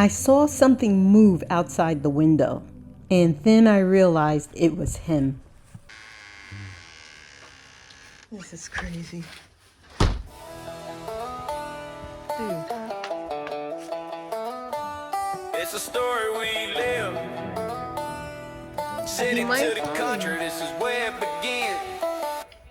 I saw something move outside the window, and then I realized it was him. This is crazy. Dude. It's a story we live. City to the country, this is where it begins.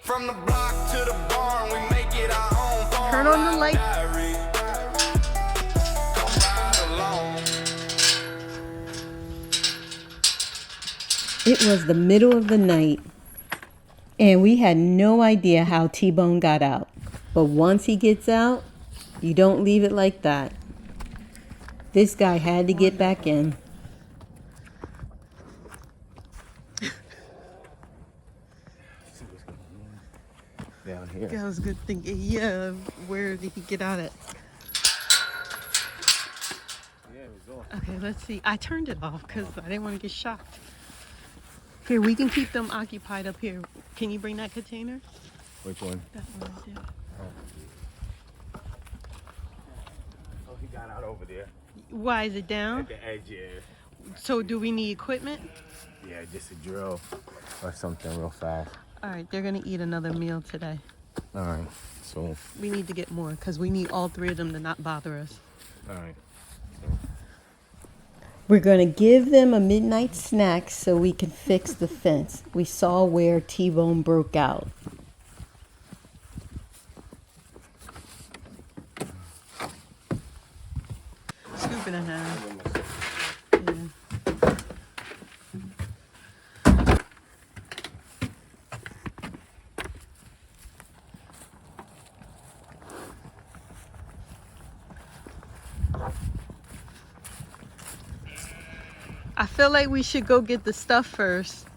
From the block to the barn, we make it our own farm. Turn on the light. Diary. Come ride along. It was the middle of the night, and we had no idea how T-Bone got out. But once he gets out, you don't leave it like that. This guy had to get back in. Down here. That was a good thing. Yeah, where did he get out at? Yeah, it was off. Okay, let's see. I turned it off because I didn't want to get shocked. Here, we can keep them occupied up here. Can you bring that container? Which one? That one right there. Oh, he got out over there. Why is it down? At the edge, yeah. So do we need equipment? Yeah, just a drill or something real fast. All right, they're going to eat another meal today. All right, so. We need to get more because we need all three of them to not bother us. All right. We're going to give them a midnight snack so we can fix the fence. We saw where T-Bone broke out. Scoop and a half. Yeah. I feel like we should go get the stuff first.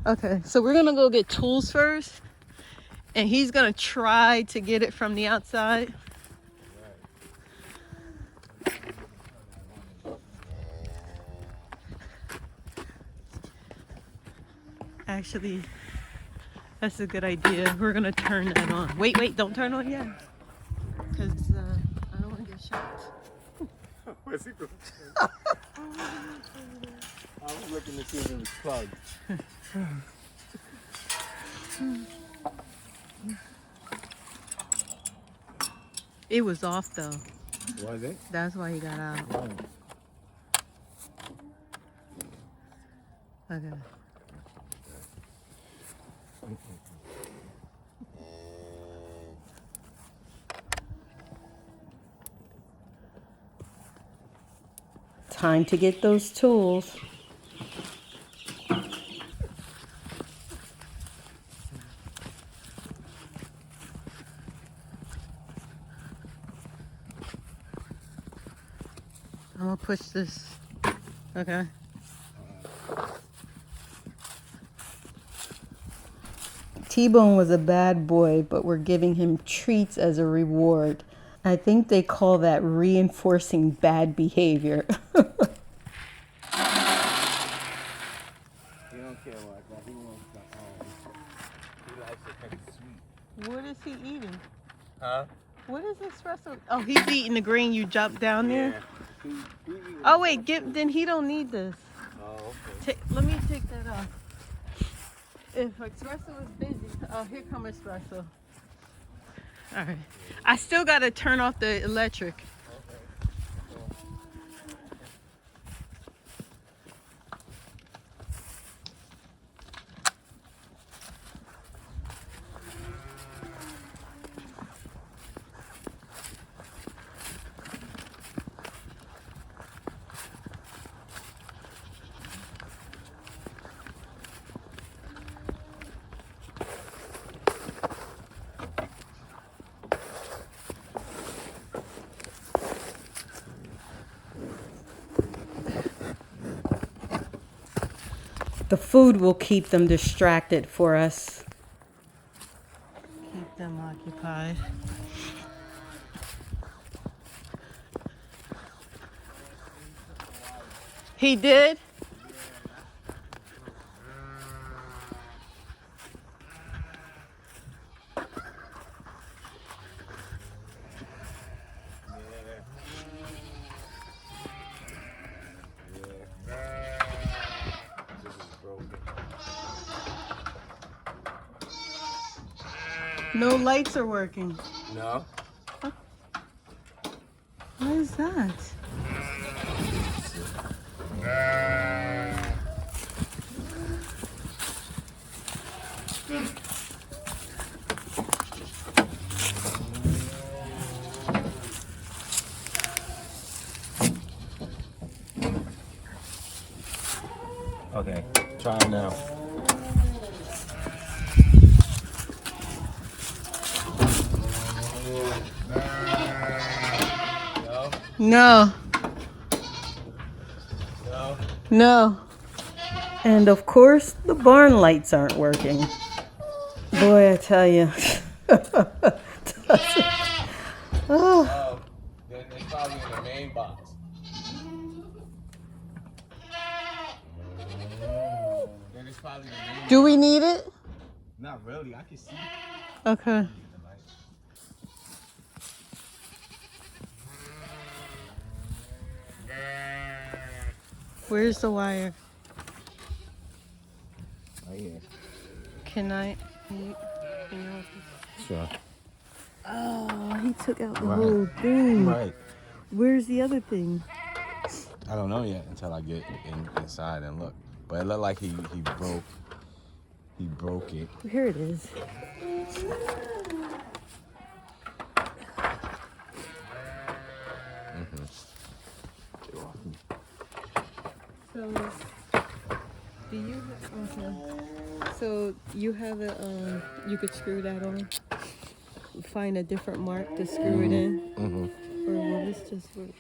Okay, so we're gonna go get tools first, and he's gonna try to get it from the outside. Actually, that's a good idea. We're gonna turn that on. Wait, don't turn on yet, because I don't want to get shocked. Where's he going? I was looking to see if it was plugged. It was off though. Was it? That's why he got out. Oh. Okay. Time to get those tools. I'm gonna push this. Okay. T-Bone was a bad boy, but we're giving him treats as a reward. I think they call that reinforcing bad behavior. He don't care like that. He wants the, he likes it 'cause it's sweet. What is he eating? Huh? What is espresso? Oh, he's eating the green you jumped down there? Yeah. He Oh, wait, then he don't need this. Oh, okay. Let me take that off. If espresso is busy, oh, here come espresso. All right. I still got to turn off the electric. The food will keep them distracted for us. Keep them occupied. He did? No lights are working. No. What is that? Okay, try it now. No. No. No. And of course, the barn lights aren't working. Boy, I tell you. Oh, then it's probably in the main box. Then it's probably the main Do we need it? Not really, I can see. Okay. Where's the wire? Right here. Can I? Sure. Oh, he took out the Right. whole thing. Right. Where's the other thing? I don't know yet until I get inside and look. But it looked like he broke it. Here it is. So, do you? Okay. So you have a you could screw that on. Find a different mark to screw it in, or will this just work?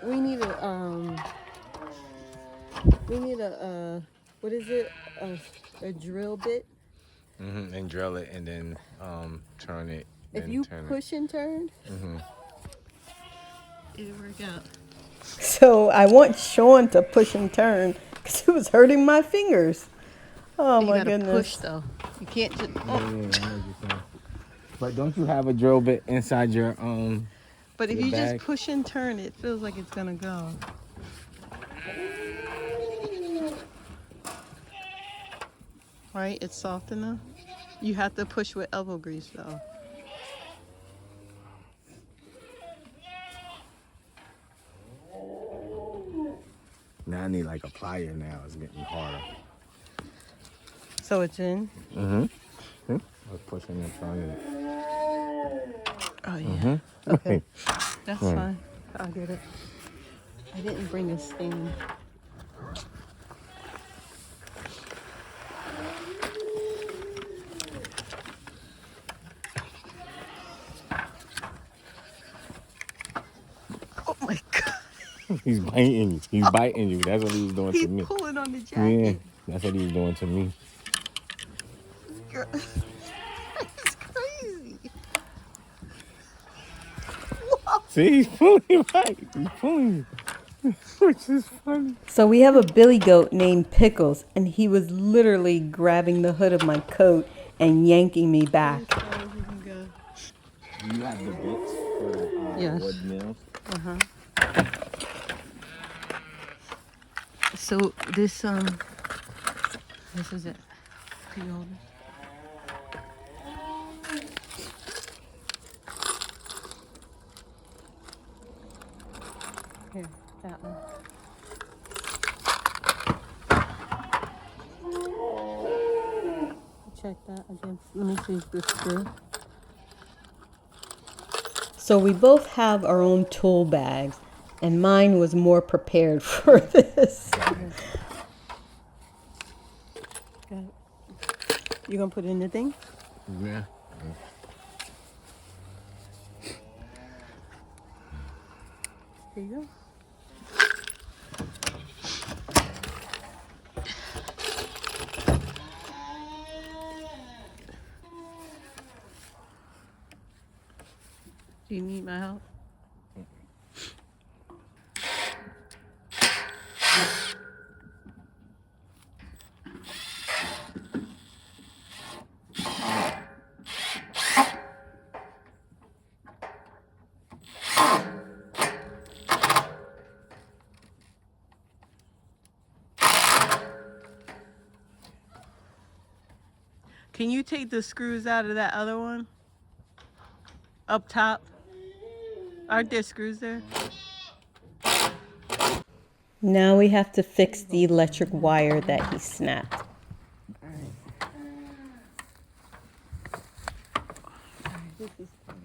We need a what is it? A drill bit. And drill it and then turn it. If you push and turn, it'll work out. So I want Sean to push and turn because it was hurting my fingers. Oh my goodness! You gotta push though. You can't just. Oh. Yeah, I know what you're saying. But don't you have a drill bit inside your But if your you bag? just push and turn, it feels like it's gonna go. Right? It's soft enough. You have to push with elbow grease though. Now I need like a plier now. It's getting harder. So it's in? I was pushing and turning it. Oh yeah. Okay. That's fine. I'll get it. I didn't bring a stand. Oh my God. He's biting you. He's biting you. That's what he was doing to me. He's pulling on the Yeah, jacket. that's what he was doing to me. Girl. It's crazy. Whoa. See, he's pulling you right. He's pulling you. Which is funny. So we have a billy goat named Pickles, and he was literally grabbing the hood of my coat and yanking me back. Do you have the bits for the Yes. wood nails? So this is it. Can you hold it? Here, that one. Check that again. Let me see if this is good. So we both have our own tool bags, and mine was more prepared for this. You gonna put it in the thing? Yeah. Here you go. Do you need my help? Can you take the screws out of that other one? Up top? Aren't there screws there? Now we have to fix the electric wire that he snapped. This is tight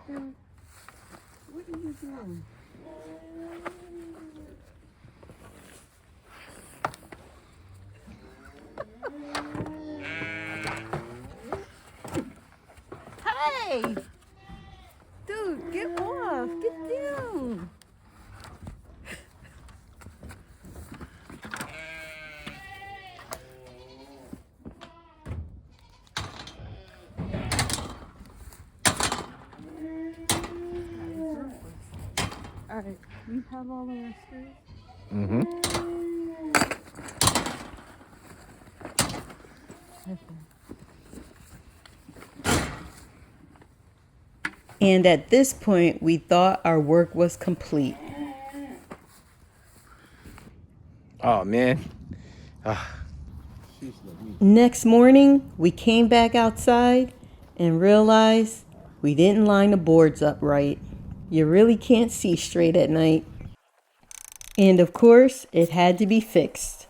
enough. What are you doing? Hey! Dude, get off! Get down! Alright, we have all of our screws? Mm-hmm. And at this point, we thought our work was complete. Oh, man. Next morning, we came back outside and realized we didn't line the boards up right. You really can't see straight at night. And of course, it had to be fixed.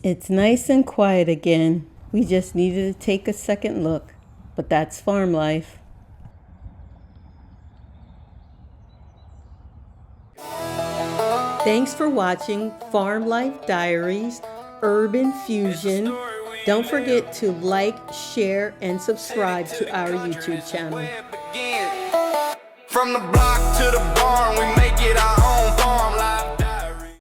It's nice and quiet again. We just needed to take a second look, but that's farm life. Thanks for watching Farm Life Diaries, Urban Fusion. Don't forget to like, share, and subscribe to our YouTube channel. From the block to the barn, we make it our own.